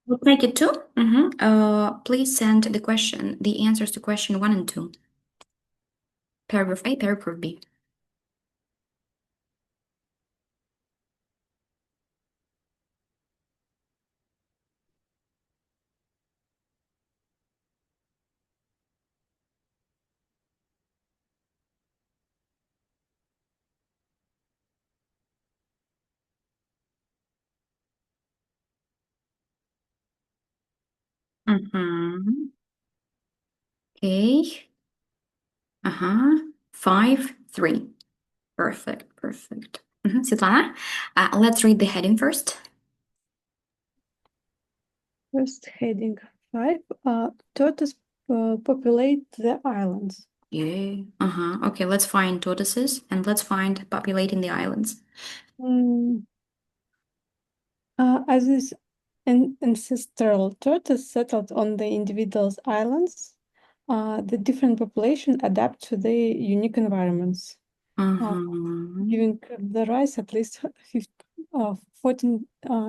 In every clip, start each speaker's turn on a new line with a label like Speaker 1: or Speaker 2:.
Speaker 1: We'll take it too. Please send the answers to question 1 and 2. Paragraph A, paragraph B. Okay. 5-3. Perfect, perfect. Svetlana, let's read the heading first.
Speaker 2: First heading 5. Tortoises populate the islands.
Speaker 1: Yeah. Okay, let's find tortoises and let's find populating the islands.
Speaker 2: As this ancestral tortoise settled on the individual islands, the different population adapt to their unique environments, giving the rise at least 14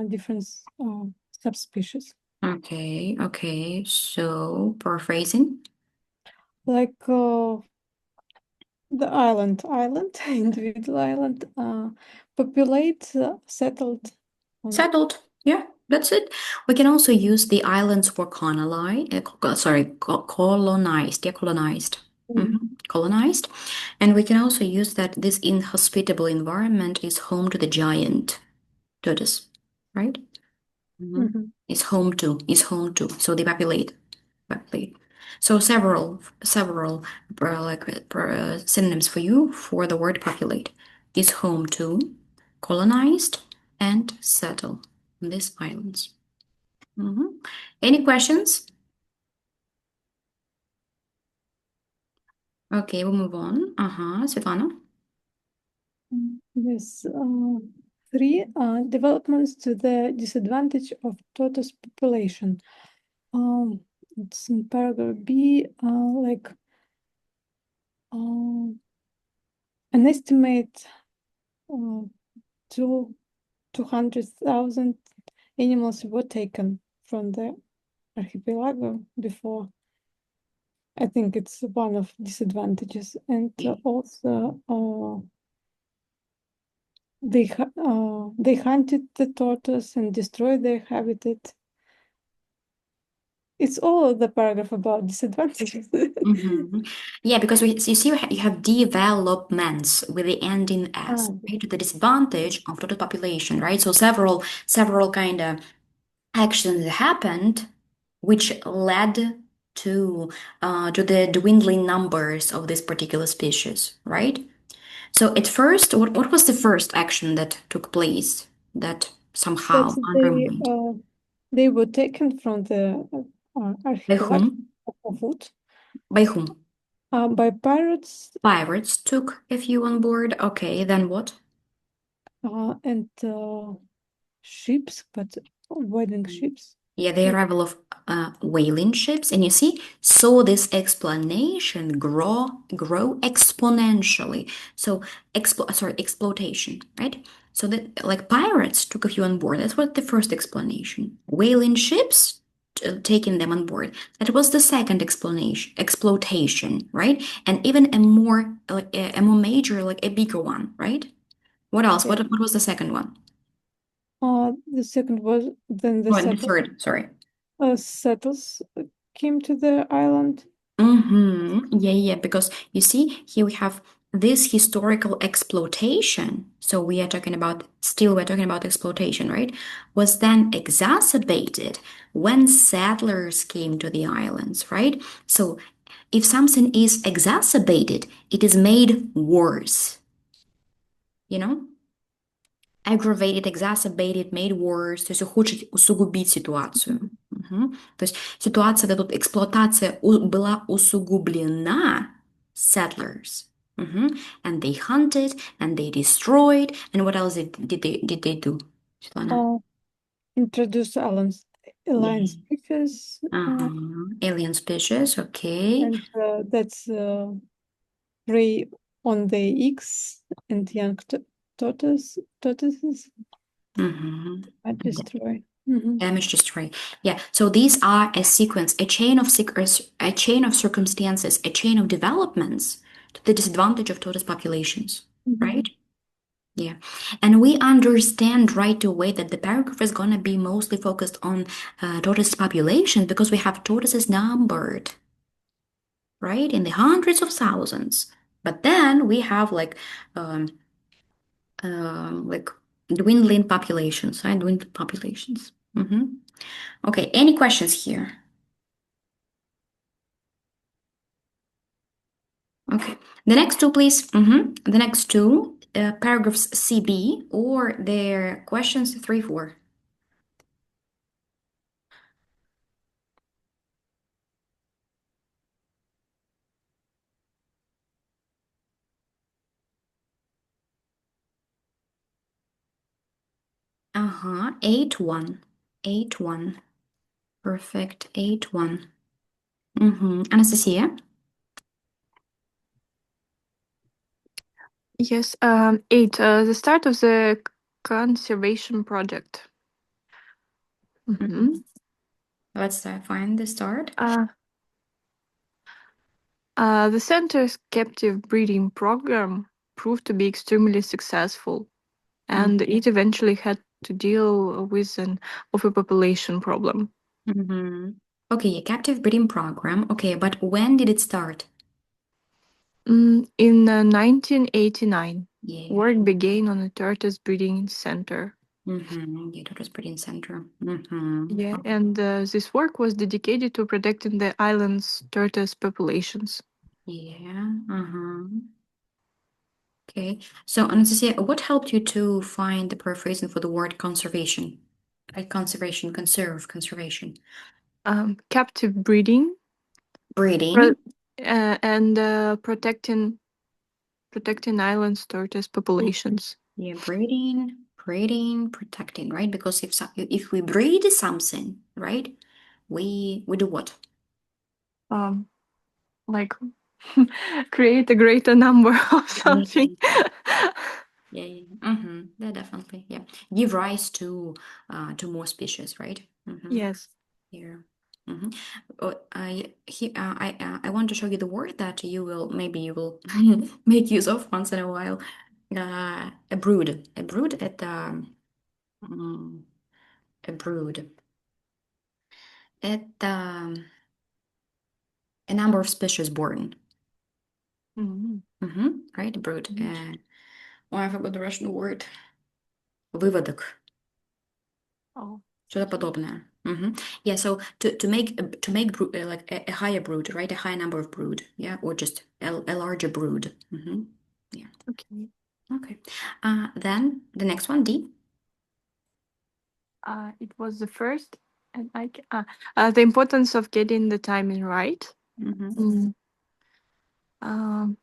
Speaker 2: different subspecies.
Speaker 1: Okay. So, paraphrasing.
Speaker 2: Like the island, individual island, populate, settled.
Speaker 1: Settled. Yeah, that's it. We can also use the islands for colonized. Colonized. Yeah, colonized. Colonized. And we can also use that this inhospitable environment is home to the giant tortoise, right? Is home to. So they populate. So several synonyms for you for the word populate. Is home to, colonized, and settle on these islands. Any questions? Okay, we'll move on. Svetlana.
Speaker 2: Yes. 3. Developments to the disadvantage of tortoise population. It's in paragraph B, like an estimate 200,000 animals were taken from the archipelago before. I think it's one of disadvantages, and also they hunted the tortoise and destroyed their habitat. It's all the paragraph about disadvantages.
Speaker 1: Yeah, because you see, you have developments with the end in s, right? To the disadvantage of total population, right? So several kind of actions happened, which led to the dwindling numbers of this particular species, right? So at first, what was the first action that took place that somehow undermined?
Speaker 2: They were taken from the
Speaker 1: By
Speaker 2: archipelago
Speaker 1: whom?
Speaker 2: for food
Speaker 1: By whom?
Speaker 2: by pirates
Speaker 1: Pirates took a few on board. Okay, then what?
Speaker 2: and ships, but whaling ships.
Speaker 1: Yeah, the arrival of whaling ships, and you see, so this explanation grow exponentially. So exploitation, right? So that like pirates took a few on board. That's what the first explanation. Whaling ships taking them on board. That was the second explanation, exploitation, right? And even a more like a more major, like a bigger one, right? What else?
Speaker 2: Yeah.
Speaker 1: What was the second one?
Speaker 2: The second was then the
Speaker 1: Oh, and the third, sorry.
Speaker 2: settlers came to the island.
Speaker 1: Yeah, because you see, here we have this historical exploitation. So we're talking about exploitation, right? Was then exacerbated when settlers came to the islands, right? So if something is exacerbated, it is made worse, you know? Aggravated, exacerbated, made worse, то есть ухудшить, усугубить ситуацию. То есть ситуация, тут эксплуатация была усугублена settlers. And they hunted, and they destroyed, and what else did they do, Svetlana?
Speaker 2: Introduce alien species.
Speaker 1: Alien species, okay.
Speaker 2: And that's prey on the eggs and young tortoises are destroyed.
Speaker 1: Damage, destroy. Yeah. So these are a sequence, a chain of circumstances, a chain of developments to the disadvantage of tortoise populations, right? Yeah. And we understand right away that the paragraph is gonna be mostly focused on tortoise population because we have tortoises numbered, right, in the hundreds of thousands. But then we have um, like dwindling populations, right? Dwindling populations. Okay, any questions here? Okay, the next two, please. The next two, paragraphs CB or their questions 3, 4. Uh-huh, 8, 1. 8, 1. Perfect, 8, 1. Anastasia?
Speaker 3: Yes, 8. The start of the conservation project.
Speaker 1: Mhm. Let's find the start.
Speaker 3: Uh, the center's captive breeding program proved to be extremely successful, and it eventually had to deal with an overpopulation problem.
Speaker 1: Mm-hmm. Okay, a captive breeding program. Okay, but when did it start?
Speaker 3: In 1989,
Speaker 1: Yeah.
Speaker 3: work began on a tortoise breeding center.
Speaker 1: Yeah, that was breeding center. Mm-hmm.
Speaker 3: Yeah, and this work was dedicated to protecting the island's tortoise populations.
Speaker 1: Yeah. Okay. So, Anastasia, what helped you to find the paraphrasing for the word conservation? Like conservation, conservation.
Speaker 3: Captive breeding
Speaker 1: Breeding.
Speaker 3: pro- and protecting islands tortoise populations.
Speaker 1: Yeah, breeding, protecting, right? Because if we breed something, right, we do what?
Speaker 3: Um, like create a greater number of
Speaker 1: Yeah,
Speaker 3: something.
Speaker 1: yeah. Yeah, definitely. Yeah, give rise to more species, right?
Speaker 3: Yes.
Speaker 1: Yeah. Mm-hmm. I want to show you the word that you will make use of once in a while. A brood at mm, a brood at a number of species born.
Speaker 3: Mhm.
Speaker 1: Right, a brood.
Speaker 3: Mhm.
Speaker 1: Oh, I forgot the Russian word. Выводок.
Speaker 3: Oh,
Speaker 1: Что-то подобное. Yeah, so to make brood, like a higher brood, right? A higher number of brood, yeah, or just a larger brood. Yeah.
Speaker 3: okay.
Speaker 1: Okay. Then the next one, D.
Speaker 3: It was the first, and the importance of getting the timing right.
Speaker 1: Mm-hmm.
Speaker 3: Mm. Um,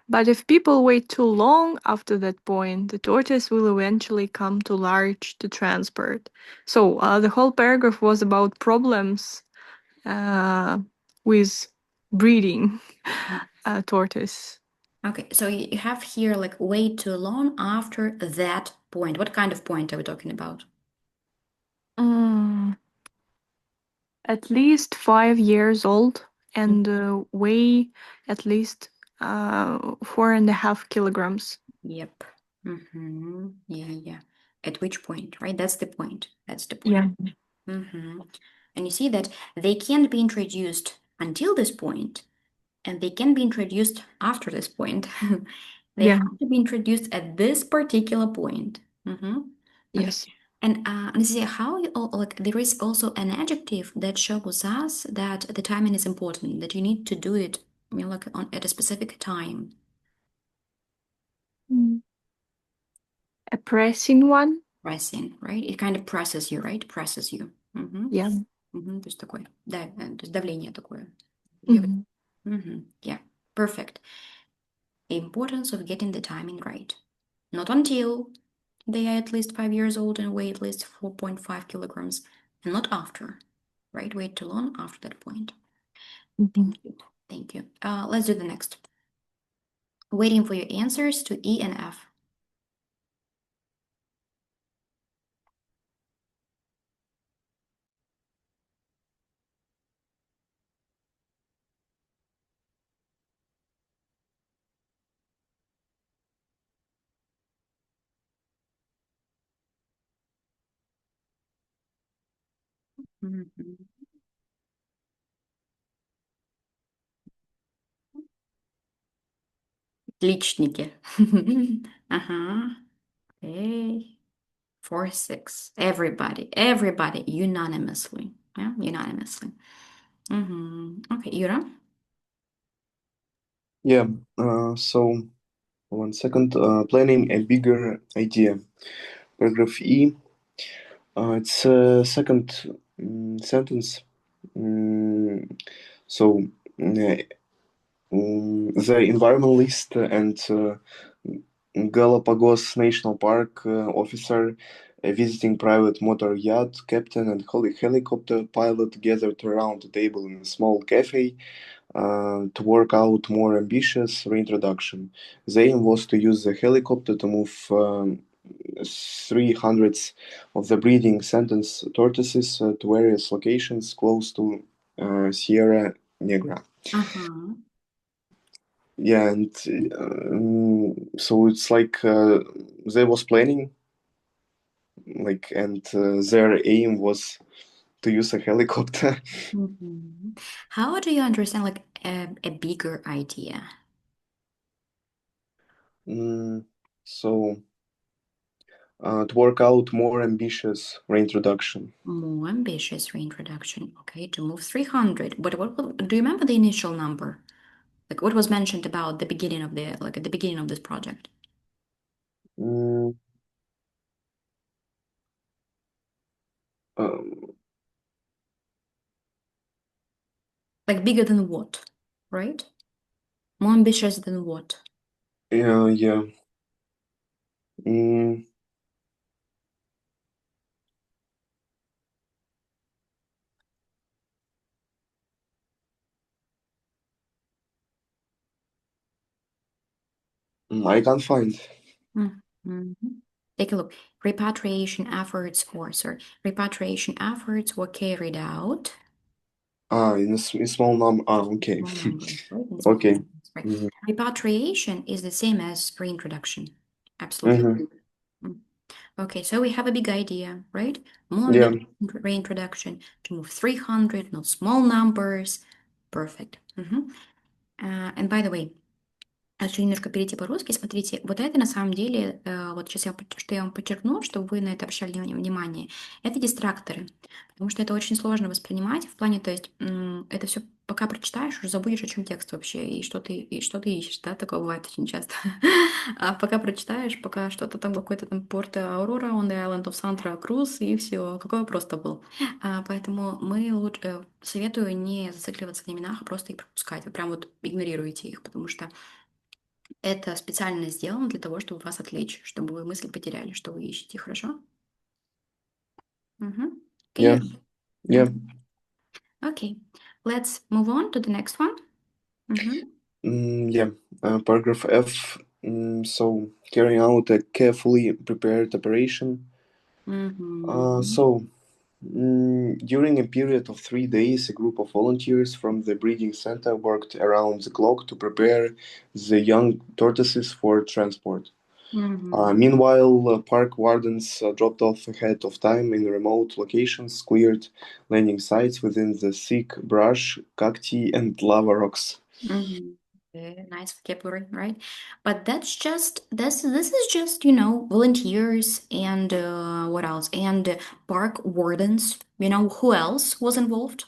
Speaker 3: but if people wait too long after that point, the tortoise will eventually come too large to transport. So the whole paragraph was about problems uh, with breeding tortoise.
Speaker 1: Okay, so you have here like wait too long after that point. What kind of point are we talking about?
Speaker 3: Mm, at least 5 years old and weigh at least 4.5 kilograms.
Speaker 1: Yep. Yeah. At which point, right? That's the point. That's the point.
Speaker 3: Yeah.
Speaker 1: And you see that they can't be introduced until this point, and they can be introduced after this point. They
Speaker 3: Yeah.
Speaker 1: have to be introduced at this particular point. Okay.
Speaker 3: Yes.
Speaker 1: And Anastasia, how like there is also an adjective that shows us that the timing is important, that you need to do it, like at a specific time.
Speaker 3: Mm. A pressing one.
Speaker 1: Pressing, right? It kind of presses you, right? Presses you.
Speaker 3: Yeah.
Speaker 1: То есть такое, да, то есть давление такое.
Speaker 3: Mhm.
Speaker 1: Yeah, perfect. Importance of getting the timing right. Not until they are at least 5 years old and weigh at least 4.5 kilograms, and not after, right? Wait too long after that point.
Speaker 3: Mhm.
Speaker 1: Thank you. Thank you. Let's do the next. Waiting for your answers to E and F. Мгм. Отличники. Ага. Okay. 4-6. Everybody, unanimously. Yeah, unanimously. Okay, Ira.
Speaker 4: Yeah. So 1 second. Planning a bigger idea. Paragraph E. It's second sentence. Mm, so the environmentalist and Galapagos National Park officer, a visiting private motor yacht captain, and helicopter pilot gathered around a table in a small cafe to work out more ambitious reintroduction. The aim was to use the helicopter to move 300s of the breeding sentence tortoises to various locations close to Sierra Negra.
Speaker 1: Uh-huh.
Speaker 4: Yeah, and so it's like they was planning, like, and their aim was to use a helicopter.
Speaker 1: How do you understand like a bigger idea?
Speaker 4: Mm, so to work out more ambitious reintroduction.
Speaker 1: More ambitious reintroduction. Okay, to move 300. But do you remember the initial number? Like what was mentioned about the beginning of the like at the beginning of this project?
Speaker 4: Mm, um,
Speaker 1: Like bigger than what? Right? More ambitious than what?
Speaker 4: yeah, yeah. Mm, I can't find.
Speaker 1: Mhm. Take a look. Repatriation efforts were carried out.
Speaker 4: In small number. Okay.
Speaker 1: Small numbers, right? In small
Speaker 4: Okay.
Speaker 1: numbers, right?
Speaker 4: Mm-hmm.
Speaker 1: Repatriation is the same as reintroduction. Absolutely.
Speaker 4: Mm-hmm.
Speaker 1: Mm. Okay, so we have a big idea, right? More
Speaker 4: Yeah.
Speaker 1: ambitious reintroduction to move 300, not small numbers. Perfect. And by the way, если немножко перейти по-русски, смотрите, вот это на самом деле, вот сейчас что я вам подчеркну, чтобы вы на это обращали внимание, это дистракторы, потому что это очень сложно воспринимать в плане, то есть это все пока прочитаешь, уже забудешь, о чем текст вообще, и что ты ищешь, да, такое бывает очень часто. А пока прочитаешь, пока что-то там, какой-то там порт Аурора, on the island of Santa Cruz, и все, какой вопрос-то был. Поэтому мы лучше советую не зацикливаться на именах, а просто их пропускать, вы прям вот игнорируете их, потому что это специально сделано для того, чтобы вас отвлечь, чтобы вы мысль потеряли, что вы ищете, хорошо? Can
Speaker 4: Yeah.
Speaker 1: you?
Speaker 4: Yeah.
Speaker 1: Okay, let's move on to the next one.
Speaker 4: Yeah. Paragraph F. So carrying out a carefully prepared operation. So during a period of 3 days, a group of volunteers from the breeding center worked around the clock to prepare the young tortoises for transport. Meanwhile, park wardens dropped off ahead of time in remote locations, cleared landing sites within the thick brush, cacti, and lava rocks.
Speaker 1: Very nice vocabulary, right? But this is just volunteers and what else? And park wardens. Who else was involved?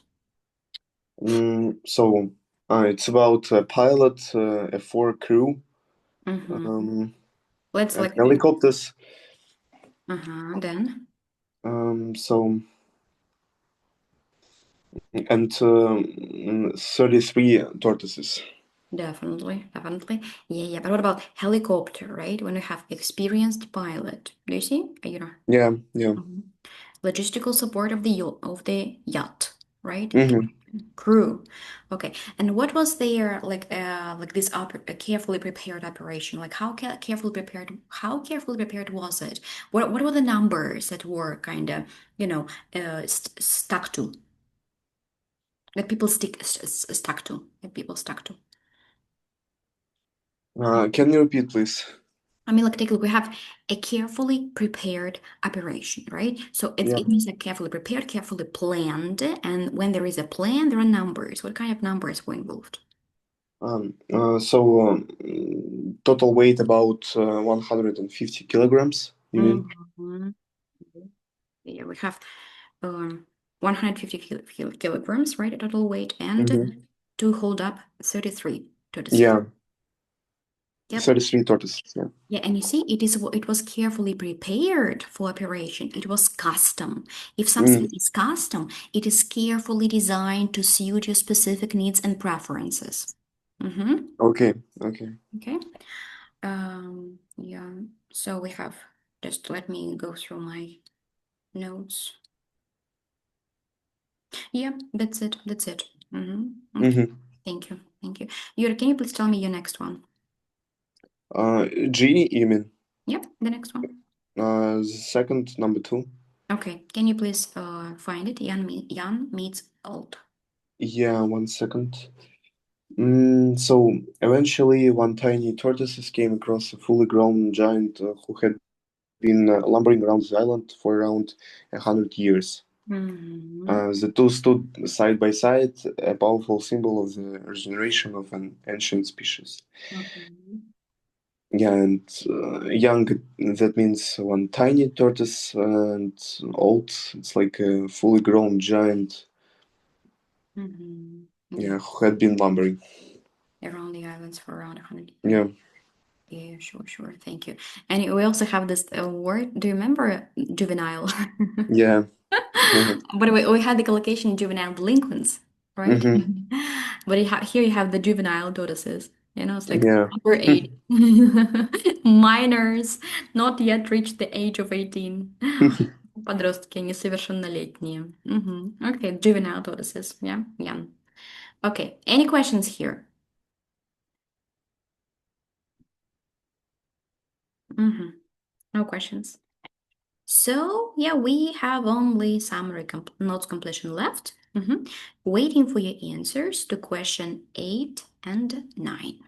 Speaker 4: So it's about a pilot, a four crew,
Speaker 1: Let's
Speaker 4: and
Speaker 1: like
Speaker 4: helicopters.
Speaker 1: then
Speaker 4: So and 33 tortoises.
Speaker 1: definitely. Yeah. But what about helicopter, right? When you have experienced pilot, do you see?
Speaker 4: Yeah.
Speaker 1: Logistical support of the yacht, right?
Speaker 4: Mm-hmm.
Speaker 1: Crew. Okay. And what was their like this carefully prepared operation? Like how carefully prepared was it? What were the numbers that were kind of stuck to that people stuck to that people stuck to?
Speaker 4: Can you repeat, please?
Speaker 1: I mean, like, take a look. We have a carefully prepared operation, right? So
Speaker 4: Yeah.
Speaker 1: it means like carefully prepared, carefully planned. And when there is a plan, there are numbers. What kind of numbers were involved?
Speaker 4: Total weight about 150 kilograms, you mean?
Speaker 1: Mhm. Yeah, we have 150 kilograms, right? Total weight, and
Speaker 4: Mm-hmm.
Speaker 1: to hold up 33 tortoises.
Speaker 4: Yeah,
Speaker 1: Yep.
Speaker 4: 33 tortoises. Yeah.
Speaker 1: Yeah, and you see, it was carefully prepared for operation. It was custom. If something is custom, it is carefully designed to suit your specific needs and preferences. Mm-hmm.
Speaker 4: Okay. Okay.
Speaker 1: Okay. Yeah. So we have, just let me go through my notes. Yeah, that's it. That's it. Mm-hmm. Okay.
Speaker 4: Mm-hmm.
Speaker 1: Thank you. Thank you. Yuri, can you please tell me your next one?
Speaker 4: G, you mean?
Speaker 1: Yep, the next one.
Speaker 4: Second, number 2.
Speaker 1: Okay. Can you please find it? Jan meets alt.
Speaker 4: Yeah, 1 second. So eventually, one tiny tortoise came across a fully grown giant who had been lumbering around the island for around 100 years.
Speaker 1: Mm-hmm.
Speaker 4: The two stood side by side, a powerful symbol of the regeneration of an ancient species.
Speaker 1: Okay.
Speaker 4: Yeah, and young, that means one tiny tortoise, and old, it's like a fully grown giant,
Speaker 1: Mm-hmm.
Speaker 4: yeah, who had been lumbering.
Speaker 1: Around the islands for around 100 years.
Speaker 4: Yeah,
Speaker 1: Yeah, sure. Thank you. And we also have this word. Do you remember juvenile?
Speaker 4: yeah. Mhm.
Speaker 1: But we had the collocation juvenile delinquents, right?
Speaker 4: Mhm.
Speaker 1: But here you have the juvenile tortoises. It's like
Speaker 4: Yeah.
Speaker 1: over 80. Minors, not yet reached the age of 18. Подростки несовершеннолетние. Okay, juvenile tortoises. Yeah. Okay, any questions here? No questions. So, yeah, we have only summary notes completion left. Waiting for your answers to question 8 and 9.